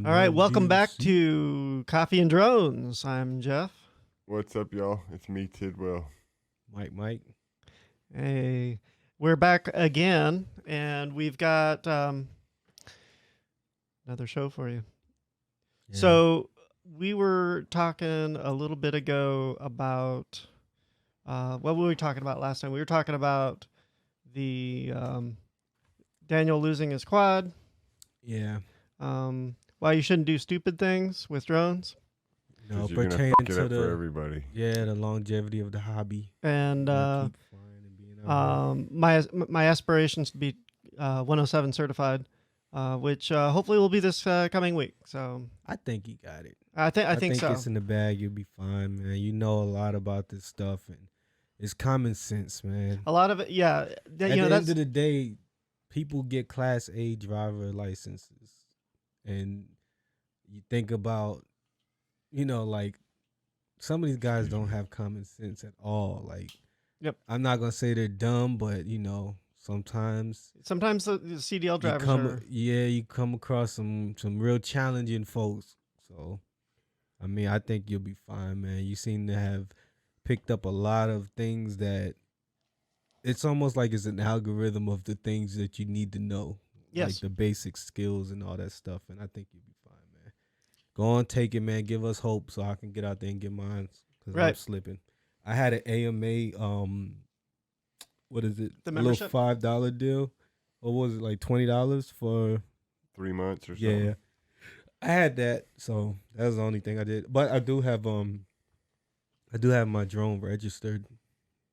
All right, welcome back NBC. to Coffee and Drones. I'm Jeff. What's up, y'all? It's me, Tidwell. Mike. Hey, we're back again, and we've got another show for you. Yeah. So we were talking a little bit ago about what were we talking about last time? We were talking about the Daniel losing his quad. Yeah. Why you shouldn't do stupid things with drones. No, 'Cause you're gonna pertaining fuck it to up for everybody. the longevity of the hobby. And Keep flying and being out my aspirations to be 107 certified, which hopefully will be this coming week. So I think he got it. I think so. It's in the bag. You'll be fine, man. You know a lot about this stuff, and it's common sense, man. A lot of it, yeah. At the end of the day, people get Class A driver licenses, and you think about, like some of these guys don't have common sense at all. Like, Yep. I'm not gonna say they're dumb, but sometimes the CDL drivers you come across some real challenging folks. So, I mean, I think you'll be fine, man. You seem to have picked up a lot of things that it's almost like it's an algorithm of the things that you need to know, Yes. like the basic skills and all that stuff. And I think you'll be fine, man. Go on, take it, man. Give us hope so I can get out there and get mine because I'm Right. slipping. I had an AMA. What is it? The a membership? little $5 deal, or was it like $20 for? 3 months or something. Yeah, I had that, so that was the only thing I did. But I do have my drone registered.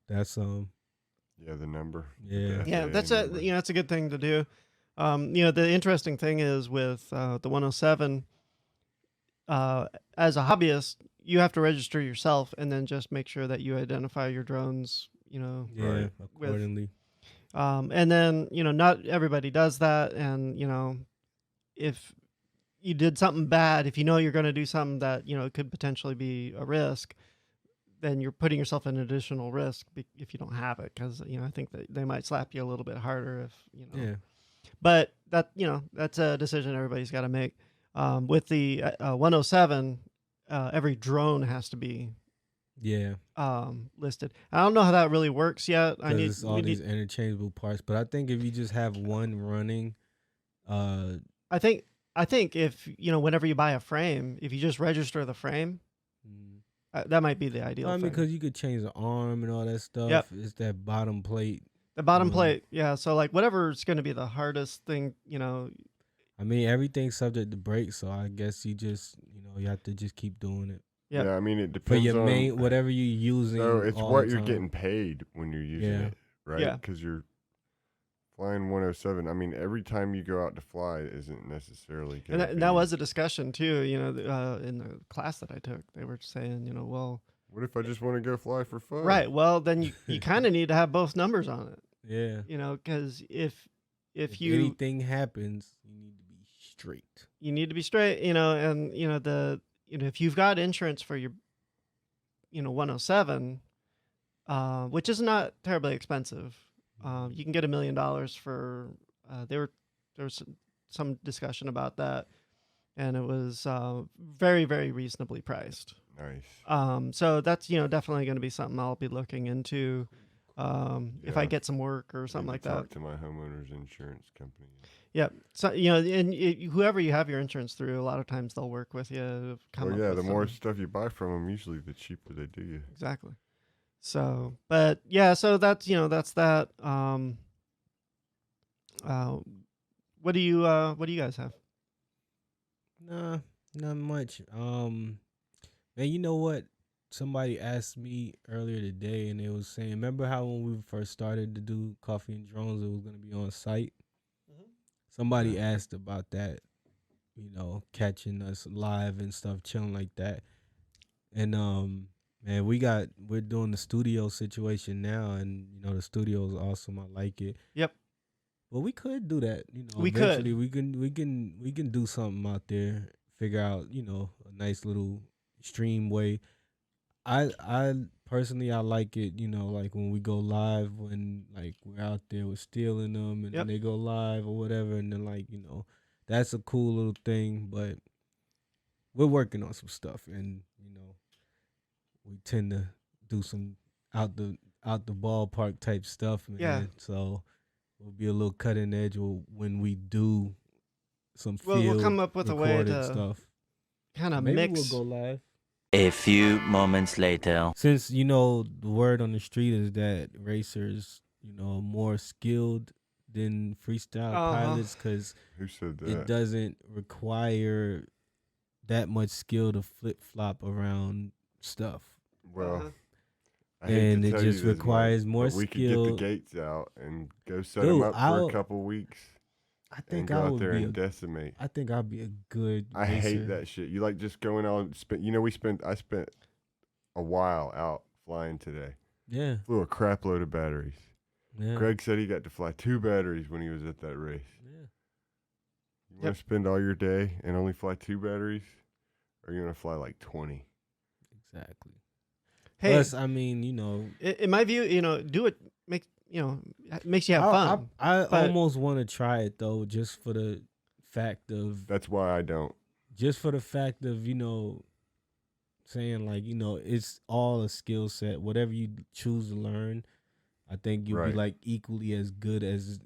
That's Yeah, the number. Yeah. Yeah, FAA that's number. that's a good thing to do. The interesting thing is with the 107, as a hobbyist, you have to register yourself and then just make sure that you identify your drones. yeah accordingly. And then not everybody does that, and if you did something bad, if you're going to do something that could potentially be a risk, then you're putting yourself in additional risk if you don't have it, because I think that they might slap you a little bit harder if Yeah. But that's a decision everybody's got to make. With the 107, every drone has to be Yeah, listed. I don't know how that really works yet. because it's all these interchangeable parts. But I think if you just have one running, I think if whenever you buy a frame, if you just register the frame, that might be the ideal I mean, thing. because you could change the arm and all that stuff. Yep. It's that bottom plate. The bottom plate, yeah. So like whatever's going to be the hardest thing, I mean, everything's subject to break, so I guess you just you have to just keep doing it Yep. Yeah, I mean, it for depends your on main whatever you're using. So it's all what the you're time. getting paid when you're using Yeah. it, right? Yeah. Because you're flying 107. I mean, every time you go out to fly isn't necessarily and going to that was a discussion too. In the class that I took, they were saying, well, What if I just want to go fly for fun? right. Well, then you kind of need to have both numbers on it. Yeah. Because if anything happens, you need to be straight. you need to be straight, and if you've got insurance for your 107, which is not terribly expensive, you can get $1 million for. There was some discussion about that, and it was very, very reasonably priced. Nice. So that's definitely going to be something I'll be looking into. If I Yeah. get some work or something Maybe like talk that. to my homeowner's insurance company. Yeah. So and whoever you have your insurance through, a lot of times they'll work with you to come Well, up yeah, with the more something. stuff you buy from them, usually the cheaper they do you. Exactly. So, but yeah, so that's that's that. What do you guys have? Nah, not much. Man, you know what? Somebody asked me earlier today, and they was saying, remember how when we first started to do Coffee and Drones, it was gonna be on site. Somebody asked about that, catching us live and stuff, chilling like that. And man, we're doing the studio situation now, and the studio is awesome. I like it. Yep. But we could do that. We could. Eventually we can do something out there. Figure out a nice little stream way. I personally I like it. Like when we go live, when like we're out there with stealing them, and Yep. then they go live or whatever, and then like that's a cool little thing. But we're working on some stuff, and we tend to do some out the out the ballpark type stuff, Yeah. man. So we'll be a little cutting edge when we do some Well, we'll field come up with a way recorded to stuff. kind of Maybe we'll mix. go live. A few moments later. Since the word on the street is that racers, are more skilled than freestyle pilots because Who said that? it doesn't require that much skill to flip flop around stuff. Well, Uh-huh. I hate And to it tell you just this, requires Mike, more but we could get skill. the gates out and go set Dude, them up for I'll- a couple weeks I and think go I out would there be and decimate. I think I'd be a good I hate racer. that shit. You like just going on. I spent a while out flying today. Yeah. Flew a crap load of batteries. Yeah. Greg said he got to fly 2 batteries when he was at that race. Yeah. You want to spend all your day and only fly 2 batteries, or you want to fly like 20? Exactly. Hey, Plus, I mean, in my view, do it makes you have fun. I but- almost want to try it though, just for the fact of That's why I don't. saying like, it's all a skill set. Whatever you choose to learn, I think you'll be Right. like equally as good as,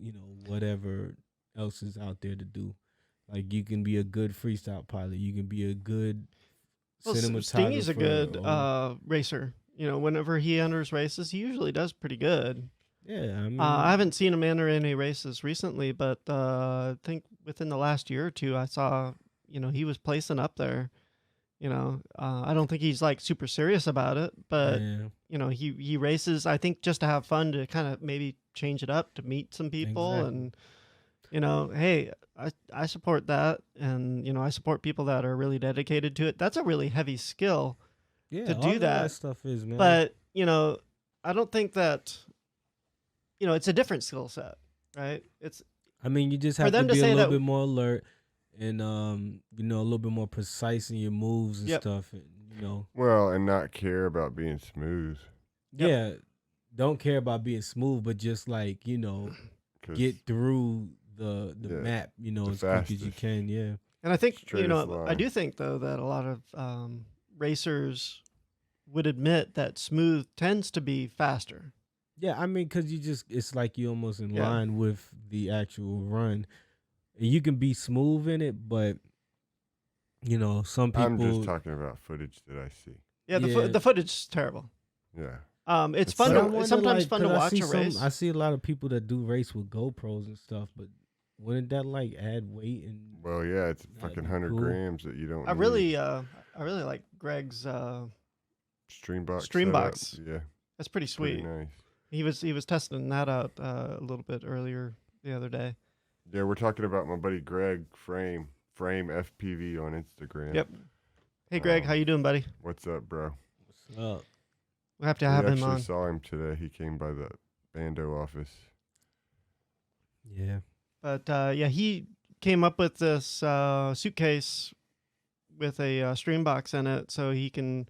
whatever else is out there to do. Like you can be a good freestyle pilot. You can be a good cinematographer. Stingy's a good or- racer. Whenever he enters races, he usually does pretty good. yeah, I mean, I haven't seen him enter any races recently, but I think within the last year or two, I saw, he was placing up there. I don't think he's like super serious about it, but yeah. he races, I think, just to have fun, to kind of maybe change it up, to meet some people. Exactly. And hey, I support that, and I support people that are really dedicated to it. That's a really heavy skill, Yeah, to all do of that. stuff is, man. but I don't think that it's a different skill set, right? It's I mean, you just for have to them to be a say little that- bit more alert and a little bit more precise in your moves and Yep. stuff. And, Well, and not care about being smooth. Yep. yeah, don't care about being smooth, but just like 'Cause get through the Yeah, map, as quick as you fastest. can. Yeah, And I think, Straightest I line. do think, though, that a lot of racers would admit that smooth tends to be faster. yeah. I mean, because it's like you almost in Yeah. line with the actual run. And you can be smooth in it, but some people. I'm just talking about footage that I see. Yeah, Yeah. the footage is terrible. Yeah. It's It's fun. like- I It's wonder, sometimes like, fun to 'cause watch a race. I see a lot of people that do race with GoPros and stuff, but wouldn't that like add weight and? Well, yeah, it's That'd fucking be 100 cool. grams that you don't I need. really like Greg's. Streambox. Streambox. setup. Yeah. That's pretty Pretty sweet. nice. He was testing that out a little bit earlier the other day. Yeah, we're talking about my buddy Greg Frame FPV on Instagram. Yep. Hey, Greg, how you doing, buddy? What's up, bro? What's up? We'll have to We have him actually on. saw him today. He came by the Bando office. Yeah. But yeah, he came up with this suitcase with a stream box in it, so he can,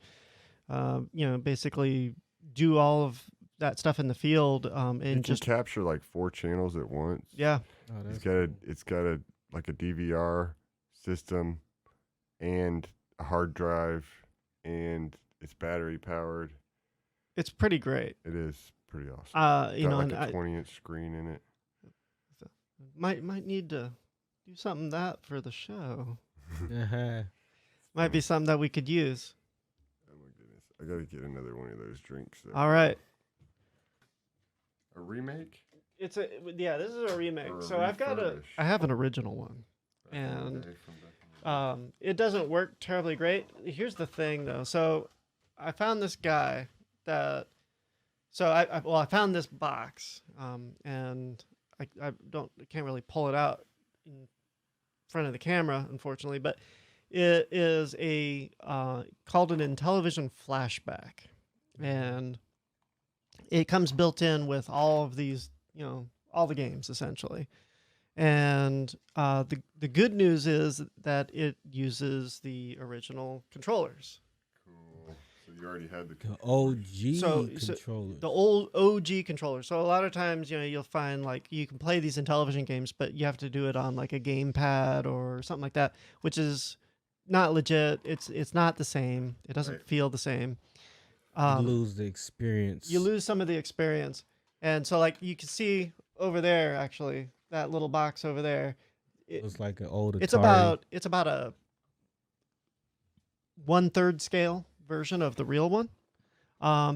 basically do all of that stuff in the field, He and can just capture like 4 channels at once. yeah. Oh, It's that's got a like a DVR system and a hard drive, and it's battery powered. It's pretty great. It is pretty awesome. Got Got and like a I 20-inch screen in it. might need to do something that for the show. Uh-huh. Might be something that we could use. Oh my goodness! I gotta get another one of those drinks. Though. All right. A remake? This is a remake. Or a So refurbish. I have an original one. Back in the And, day, from back in the day. It doesn't work terribly great. Here's the thing, though. So I found this guy that. So I found this box, and I can't really pull it out in front of the camera, unfortunately. But it is called an Intellivision flashback, and it comes built in with all of these, all the games essentially. And the good news is that it uses the original controllers, Cool. So you already had the. The OG So- controller. the old OG controllers. So a lot of times, you'll find like you can play these Intellivision games, but you have to do it on like a gamepad or something like that, which is not legit. It's not the same. It doesn't Right. feel the same. You lose the experience. You lose some of the experience. And so like you can see over there, actually, that little box over there, It was like an old Atari. it's about a 1/3 scale version of the real one.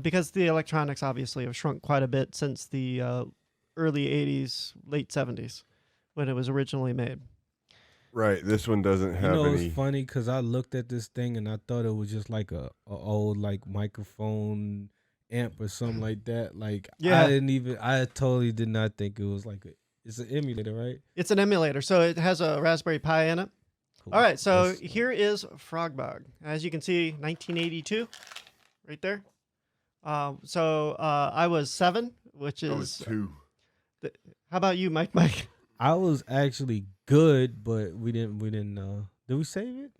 Because the electronics obviously have shrunk quite a bit since the early 80s, late 70s when it was originally made. Right. This one doesn't have any. It's funny because I looked at this thing and I thought it was just like a old like microphone amp or something like that. Like Yeah. I totally did not think it was like it's an emulator, right? It's an emulator, so it has a Raspberry Pi in it. Cool. All right, so That's- here is Frogbog. As you can see, 1982, right there. I was 7, which That was is. 2. How about you, Mike? Mike? I was actually good, but we didn't. Did we save it?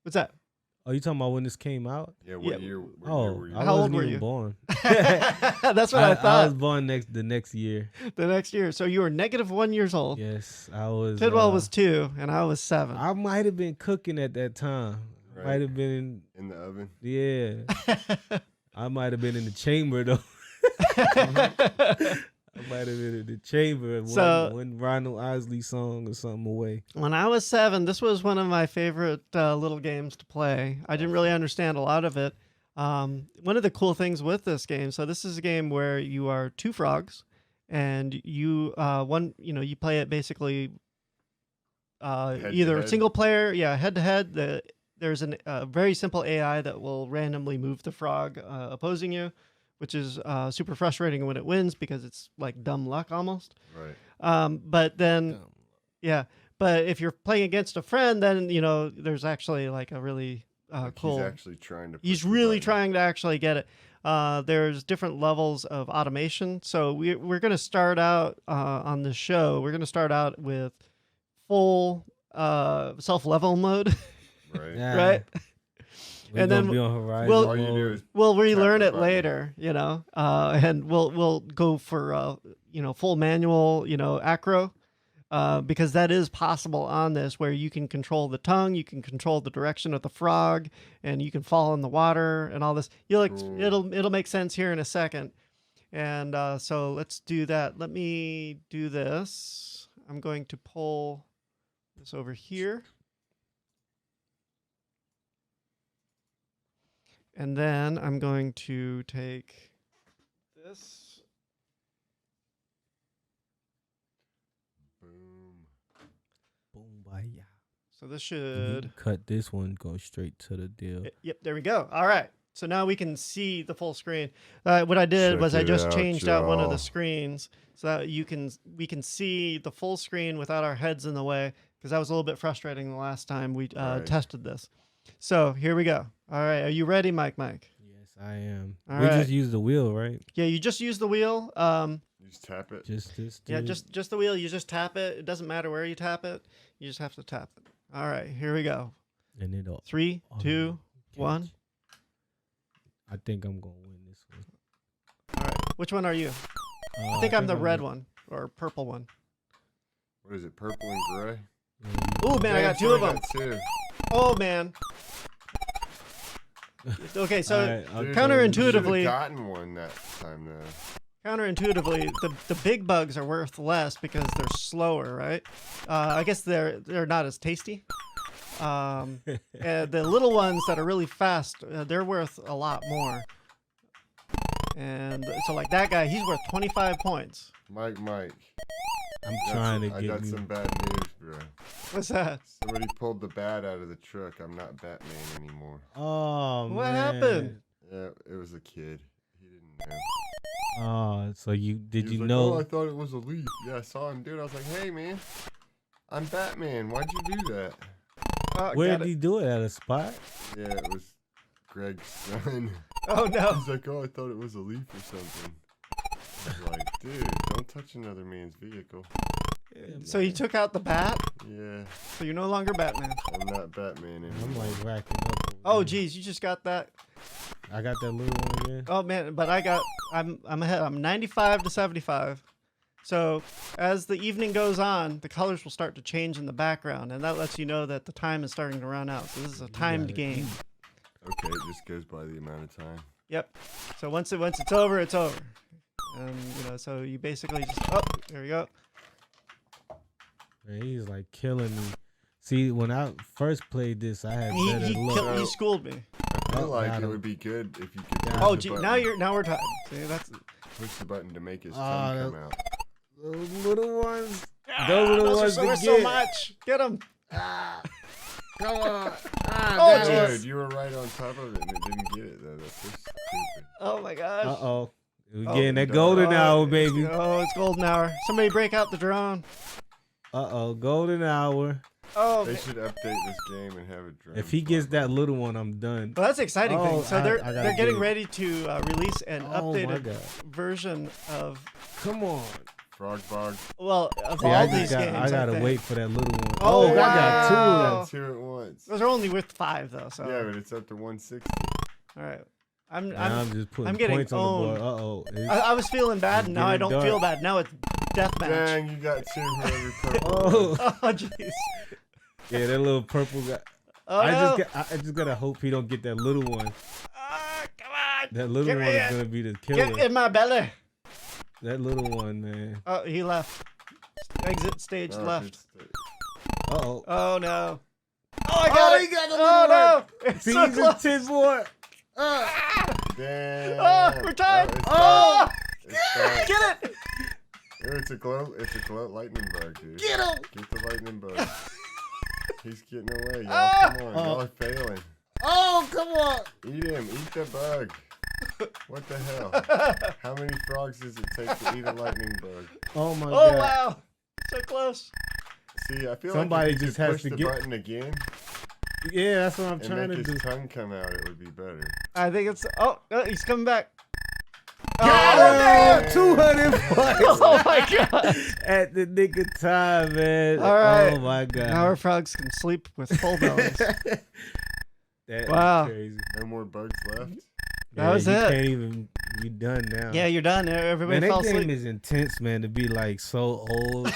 What's that? Oh, you talking about when this came out? Yeah. What Yeah. year? What year Oh, were you? I How old wasn't were even you? born. That's what I I thought. was born the next year. The next year. So you were -1 years old. Yes, I was. Tidwell was 2, and I was 7. I might have been cooking at that time. Right. Might have been. In the oven. Yeah, I might have been in the chamber though. I might have been in the chamber. So- one Ronald Isley song or something away. When I was 7, this was one of my favorite little games to play. I didn't really understand a lot of it. One of the cool things with this game, so this is a game where you are 2 frogs, and you you play it basically Head to either head. single player, head to head. There's a very simple AI that will randomly move the frog opposing you, which is super frustrating when it wins because it's like dumb luck almost. Right. But then, yeah. But if you're playing against a friend, then there's actually like a really Like cool. He's actually trying to. He's push the really button. trying to actually get it. There's different levels of automation. So we're going to start out on this show. We're going to start out with full self-level mode, Right. Yeah. right? We're And gonna then be on Horizon. we'll- All you do is We'll relearn the it button. later, and we'll go for full manual, acro, because that is possible on this, where you can control the tongue, you can control the direction of the frog, and you can fall in the water and all this. Cool. It'll make sense here in a second, and so let's do that. Let me do this. I'm going to pull this over here. And then I'm going to take this. boom. Boom, bye, yeah. So this You should. cut this one, go straight to the deal. Yep, there we go. All right. So now we can see the full screen. What I did Check was I it just out, changed out one of the y'all. screens so that we can see the full screen without our heads in the way, because that was a little bit frustrating the last time we Right. tested this. So here we go. All right. Are you ready, Mike? Yes, I am. All we right. just use the wheel, right? Yeah, you just use the wheel. You just tap it. Just this. Yeah, dude? just the wheel. You just tap it. It doesn't matter where you tap it. You just have to tap it. All right, here we go. and it'll. 3, Oh, 2, catch. 1. I think I'm gonna win this one. All right. Which one are you? I think I'm the red one or purple one. What is it? Purple and gray. Oh man, I Yeah, got 2 of them. Too. Oh man. Okay, so Alright, I'll Dude, go- counterintuitive- you should've Intuitively- gotten one that time though. counterintuitively, the big bugs are worth less because they're slower, right? I guess they're not as tasty. And the little ones that are really fast, they're worth a lot more. And so like that guy, he's worth 25 points. Mike. I'm I got trying some- to I get got me. some bad news, bro. What's that? Somebody pulled the bat out of the truck. I'm not Batman anymore. Oh What man. happened? Yeah, it was a kid. He didn't know. Oh, so you He did was you like, know? Oh, I thought it was a leaf. Yeah, I saw him do it. I was like, hey, man, I'm Batman. Why'd you do that? Where Got did it. he do it at a spot? Yeah, it was Greg's son. Oh no. He's like, oh, I thought it was a leaf or something. I was like, dude, don't touch another man's vehicle. So you took out the bat? Yeah, So you're no longer Batman. I'm not Batman anymore. I'm like racking up. over Oh here. geez, you just got that. I got that little one again. Oh man, but I'm ahead. I'm 95 to 75. So as the evening goes on, the colors will start to change in the background, and that lets you know that the time is starting to run out. So this is a timed game. Okay, it just goes by the amount of time. Yep. So once it's over, it's over. And so you basically just there we go. Man, he's like killing me. See, when I first played this, I had better luck. He schooled me. I feel like it would be good if you could. Oh, gee, now we're tied. See, that's push the button to make his tongue come out. Those little ones. Those little ones to get. So much. Get them. Come on. Oh, dude, you were right on top of it and it didn't get it though. That's so stupid. Oh my gosh. Uh-oh. We're getting that golden hour, baby. Oh, it's golden hour. Somebody break out the drone. Uh-oh, golden hour. Oh, they should update this game and have a drone. If he gets that little one, I'm done. Well, that's the exciting thing. So they're getting ready to release an updated version of. Come on. Frog Bog. Well, of all these games, I gotta wait for that little one. Oh, wow. I got two of them. Two at once. Those are only worth 5 though. So yeah, but it's up to 160. All right. I'm just putting getting points on the board. I was feeling bad, and now I don't feel bad. Now it's deathmatch. Dang, you got 2 whoever purple. Oh, jeez. Yeah, that little purple guy. Oh, I just gotta hope he don't get that little one. Come on. That little one is gonna be the killer. Get in my belly. That little one, man. Oh, he left. Exit stage left. Uh-oh. Oh, no. Oh, I got it. He got the little one. No. It's See, so he's close. just 10 more. Damn. Oh, we're tied. Get it. It's a glow lightning bug, dude. Get him. Get the lightning bug. He's getting away, y'all. Come on, y'all are failing. Oh, come on. Eat him. Eat the bug. What the hell? How many frogs does it take to eat a lightning bug? Oh my god. Oh wow. So close. See, I feel somebody like if you just could has push to the get button again. Yeah, that's what I'm and trying make to his do. tongue come out, it would be better. I think it's. Oh, he's coming back. Got him! 200 points. Oh my god. At the nick of time, man. All right. Oh my god. Now our frogs can sleep with full bellies. That Wow. is crazy. No more bugs left. That was you it. Can't even. You done now. Yeah, you're done. Everybody Man, fell that game asleep. is intense, man. To be like so old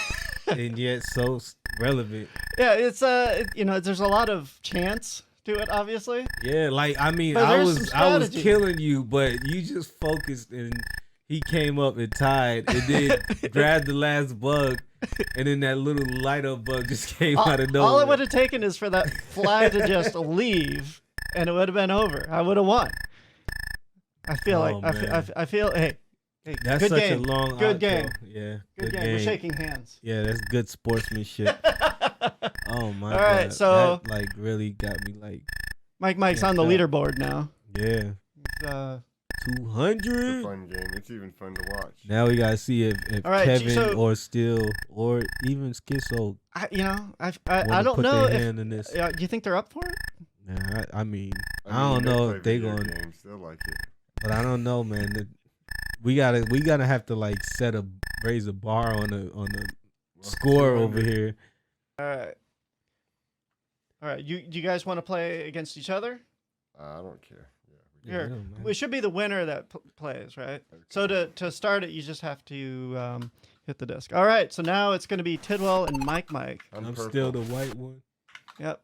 and yet so relevant. Yeah, it's there's a lot of chance to it, obviously. Yeah, like I mean, But I there's was some strategy. killing you, but you just focused and he came up and tied and then grabbed the last bug, and then that little light up bug just came out of nowhere. All it would have taken is for that fly to just leave, and it would have been over. I would have won. I feel I feel. Hey, that's good such game. a long Good outro. game. Yeah, Good game. We're shaking hands. Yeah, that's good sportsmanship. Oh my god. All right, so that, like really got me like Mike's on the leaderboard now. yeah. 200. It's a fun game. It's even fun to watch. Now we gotta see if right, Kevin or Still or even Schizo. I wanna don't put know their if. hand in this. Do you think they're up for it? Nah, I mean, I they don't know play if they video gonna, games. They'll like it. but I don't know, man. We gotta have to like raise a bar on the score over here. All right. You guys want to play against each other? I don't care. Yeah, Here, it should be the winner that plays, right? Okay. So to start it, you just have to hit the disc. All right. So now it's going to be Tidwell and Mike. I'm purple. still the white one. Yep.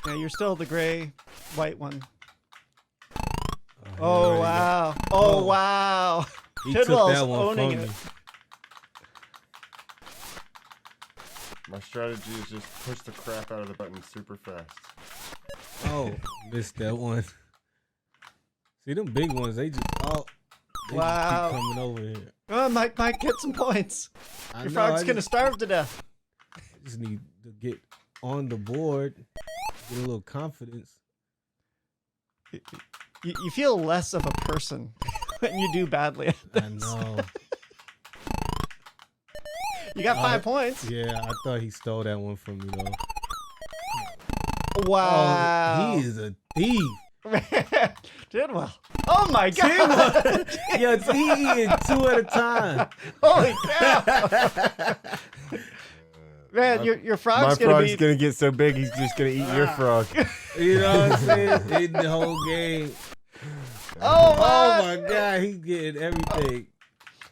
Yeah, you're still the gray, white one. Oh wow! Oh wow! He Tidwell's took that one owning from it. me. My strategy is just push the crap out of the button super fast. Oh, missed that one. See them big ones? They just keep coming over here. Oh, Mike, get some points. Your frog's gonna starve to death. I just need to get on the board, get a little confidence. You feel less of a person when you do badly at this. I know. You got 5 points. Yeah, I thought he stole that one from me though. Wow. Oh, he is a thief. Tidwell. Oh my god. Yo, he eating 2 at a time. Holy cow. Man, your frog's gonna get so big he's just gonna eat your frog. You know what I'm saying? Eating the whole game. Oh my god, he's getting everything.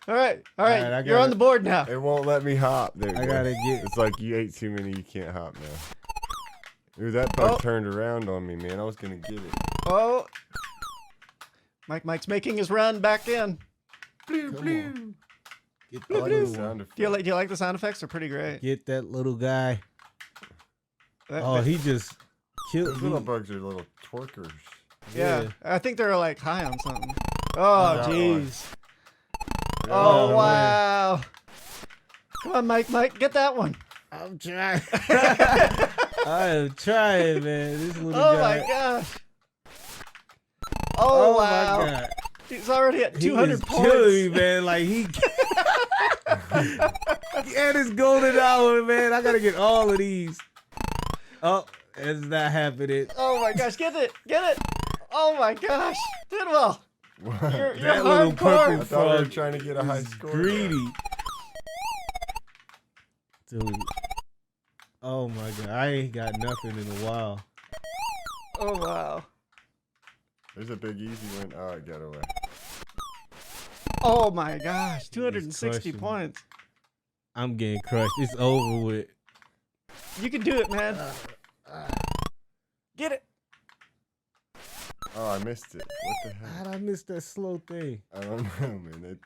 All right. I You're on gotta- the board now. It won't let me hop. There you I go. gotta get. It's like you ate too many. You can't hop now. Ooh, that bug turned around on me, man. I was gonna get it. Oh. Mike's making his run back in. Blue, Come blue. on. Get I that like the little one. sound Do you effect. like the sound effects? They're pretty great. Get that little guy. That- Oh, that- he just killed Those me. little bugs are little twerkers. yeah. I think they're like high on something. Oh, that one. jeez. Oh, Oh, man. wow. Come on, Mike, get that one. I'm trying. I am trying, man. This little Oh guy. my gosh. Oh, wow. my god. He's already at He 200 is points. killing me, man. Like he and his golden hour, man. I gotta get all of these. Oh, it's not happening. Oh my gosh, get it. Oh my gosh. Did well. What? You're That little hardcore. purple I thought we were frog trying to get a high is score. greedy. Dude. Oh my god. I ain't got nothing in a while. Oh wow. There's a big easy one. Oh, it got away. Oh my gosh, 260 crushing me. points. I'm getting crushed. It's over with. You can do it, man. Get it. Oh, I missed it. What the How'd heck? I miss that slow thing? I don't know, man.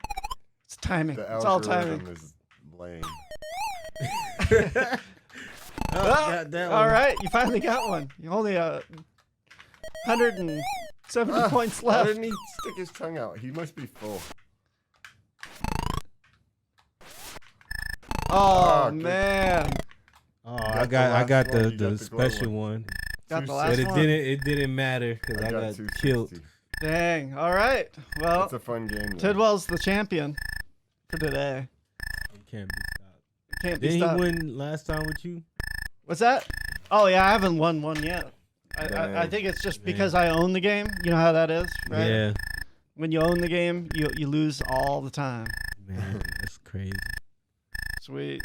It's timing. The It's all algorithm timing. is lame. Oh, Ah, got that all one. right, you finally got one. You only 170 Ah, points Why left. didn't he stick his tongue out? He must be full. Oh Ah, good. man, Oh, got I the got last the one. You got the the glow special one. got the 260. last But one. it didn't matter because I got 260. killed. Dang. All right. Well, It's a fun game. though. Tidwell's the champion for today. It can't be stopped. Can't be Didn't he stopped. win last time with you? What's that? Oh yeah, I haven't won one yet. I Dang. think it's just Dang. because I own the game. You know how that is, right? Yeah, When you own the game, you lose all the time. man, that's crazy. Sweet.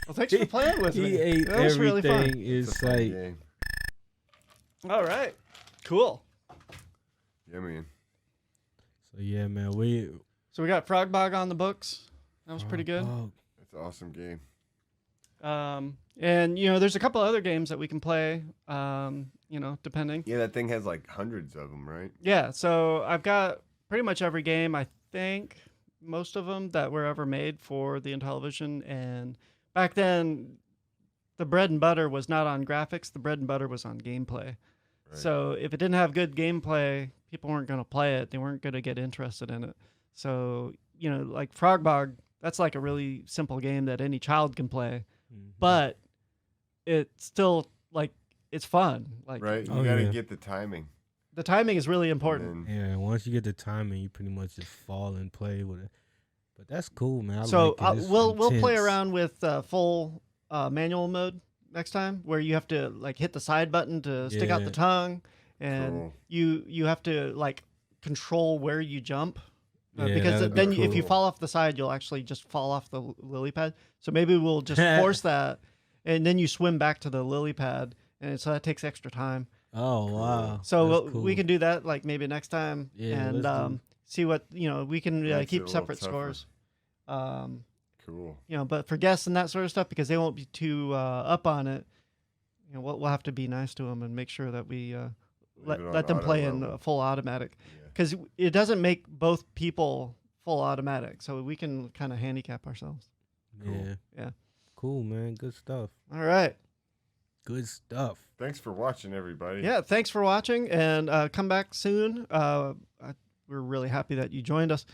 Well, thanks for playing with me. He ate That was really everything fun. in It's a fun sight. game. All right. Cool. Yeah, man. So yeah, man, So we got Frog Bog on the books. That was pretty good. Oh, It's an awesome game. And there's a couple other games that we can play. Depending. Yeah, that thing has like hundreds of them, right? Yeah. So I've got pretty much every game. I think most of them that were ever made for the Intellivision. And back then, the bread and butter was not on graphics. The bread and butter was on gameplay. Right. So if it didn't have good gameplay, people weren't going to play it. They weren't going to get interested in it. So, like Frog Bog, that's like a really simple game that any child can play, mhm. but it's still like it's fun. Like Right? You Oh, gotta yeah. get the timing. the timing is really and important. then- Yeah, once you get the timing, you pretty much just fall and play with it. But that's cool, man. I So like it. It's we'll play intense. around with full manual mode next time, where you have to like hit the side button to stick out Yeah. the tongue, and Cool. you have to like control where you jump. Yeah, Because that'd be then if you cool. fall off the side, you'll actually just fall off the lily pad. So maybe we'll just force that, and then you swim back to the lily pad, and so that takes extra time. Oh wow. So That's we cool. can do that like maybe next time, Yeah, and let's do- see what we can Makes it a keep little separate tougher. scores. Cool. But for guests and that sort of stuff, because they won't be too up on it, we'll have to be nice to them and make sure that we Leave it on let them auto play in level. full automatic, Yeah. because it doesn't make both people full automatic, so we can kind of handicap ourselves. Cool. Yeah. Yeah. Cool, man. Good stuff. All right. Good stuff. Thanks for watching, everybody. Yeah, thanks for watching, and come back soon. We're really happy that you joined us.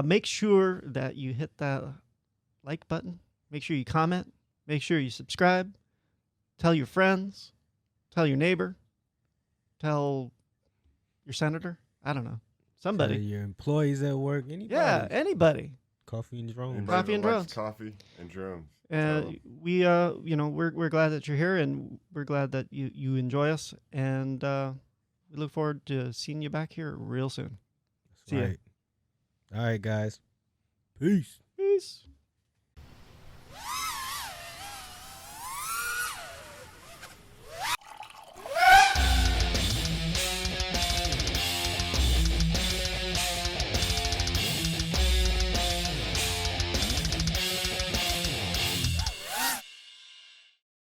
Make sure that you hit that like button. Make sure you comment. Make sure you subscribe. Tell your friends. Tell your neighbor. Tell your senator. I don't know. Somebody. Your employees at work. Anybody. Yeah, anybody. Coffee and drones. Anybody Coffee that and likes drones. Coffee and drones. And we're glad that you're here, and we're glad that you enjoy us, and we look forward to seeing you back here real soon. That's See ya. right. All right, guys. Peace. Peace.